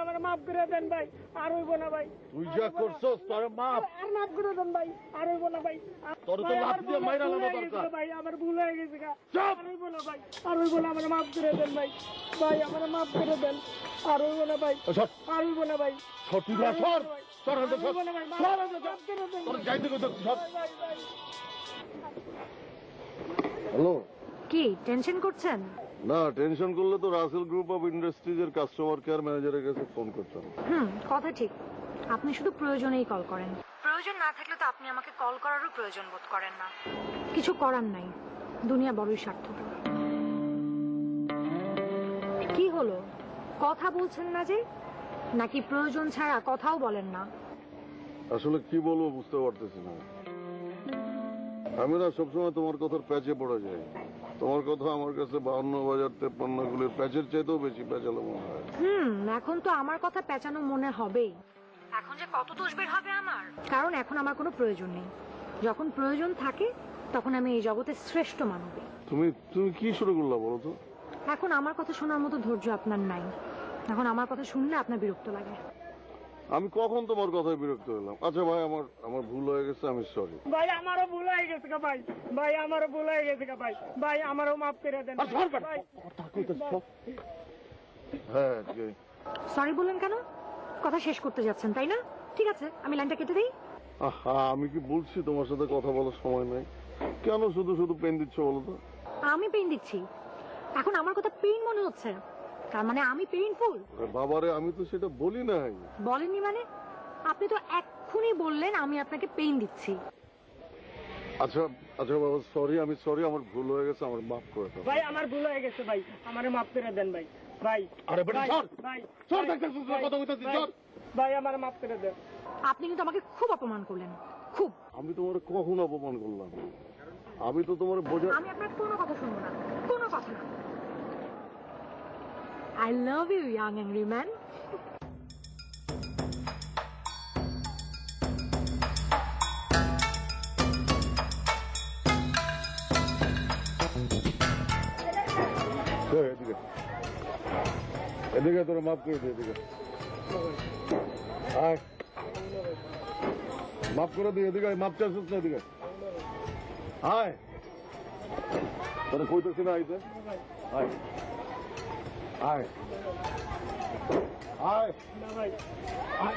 আমার মাফ করে দেন ভাই, আর হইব না ভাই। তুই যা করছস তোর মাপ, আর মাফ করে দেন ভাই, আর হইব না ভাই। তোর তো লাফ দিয়ে মাইরা লানো দরকার ভাই, আমার ভুল হয়ে গেছে গা। চুপ! আর হইব না ভাই, আর হইব না, আমার মাফ করে দেন ভাই। ভাই আমার মাফ করে দেন, আর হইব না ভাই, আর হইব না ভাই। ছটি না সর সর হতে সর হইব না ভাই, মাফ করে দেন। তোর যাইতে কত সর। ভাই, ভাই। হ্যালো, কি টেনশন করছেন? না টেনশন করলে তো রাসেল গ্রুপ অফ ইন্ডাস্ট্রিজ এর কাস্টমার কেয়ার ম্যানেজারের কাছে ফোন করতাম। কথা ঠিক। আপনি শুধু প্রয়োজনেই কল করেন, প্রয়োজন না থাকলে তো আপনি আমাকে কল করারও প্রয়োজন বোধ করেন না। কিছু করার নাই, দুনিয়া বড়ই স্বার্থপর। কি হলো, কথা বলছেন না যে? নাকি প্রয়োজন ছাড়া কথাও বলেন না? আসলে কি বলবো বুঝতে পারতেছি না। আমি না সবসময় তোমার কথার প্যাচে পড়া যায়। তোমার কথা আমার কাছে 52,053 গুলির প্যাচের চাইতেও বেশি প্যাচালো মনে হয়। এখন তো আমার কথা পেঁচানো মনে হবেই। এখন যে কত দোষ বের হবে আমার, কারণ এখন আমার কোনো প্রয়োজন নেই। যখন প্রয়োজন থাকে তখন আমি এই জগতের শ্রেষ্ঠ মানবী। তুমি কি শুরু করলা বলো তো? এখন আমার কথা শোনার মতো ধৈর্য আপনার নাই। এখন আমার কথা শুনলে আপনার বিরক্ত লাগে। আমি কখন তোমার কথায় বিরক্ত হলাম? আচ্ছা ভাই, আমার ভুল হয়ে গেছে, আমি সরি ভাই আমারও ভুল হয়ে গেছে গা ভাই, ভাই আমারও ভুল হয়ে গেছে গা ভাই, ভাই আমারও মাফ করে দেন ভাই। হ্যাঁ ঠিক আছে। সরি বললেন কেন? কথা শেষ করতে যাচ্ছেন তাই না? ঠিক আছে, আমি লাইনটা কেটে দিই। আমি কি বলছি তোমার সাথে কথা বলার সময় নাই? কেন শুধু শুধু পেন দিচ্ছ বলো তো? আমি পেইন দিচ্ছি? এখন আমার কথা পেইন মনে হচ্ছে, তার মানে আমি পেইনফুল? বাবারে, আমি তো সেটা বলি নাই। বলেননি মানে? আপনি তো এক্ষুনি বললেন আমি আপনাকে পেইন দিচ্ছি। আচ্ছা আচ্ছা বাবা, সরি, আমি সরি, আমার ভুল হয়ে গেছে, আমার মাফ করে দাও। ভাই আমার ভুল হয়ে গেছে ভাই, আমারে মাফ করে দেন ভাই। ভাই আরে বেটা সর, ভাই সর, দেখতেছিস না কথা কইতাছিস, সর। ভাই আমার মাফ করে দেন। আপনি কিন্তু আমাকে খুব অপমান করলেন, খুব। আমি তোমার কখন অপমান করলাম? আমি তো তোমার বোঝা। আমি আপনার কোনো কথা শুনবো না, কোনো কথা না। I love you, young angry man. এদিকে এদিকে, তোরা মাফ করে দে, এদিকে আয়, মাফ করে দিই, এদিকে মাফ চাইছিস না, এদিকে আয়, তোরা কইতেছি না আইতে, আয় আয় আয় না ভাই। আয়।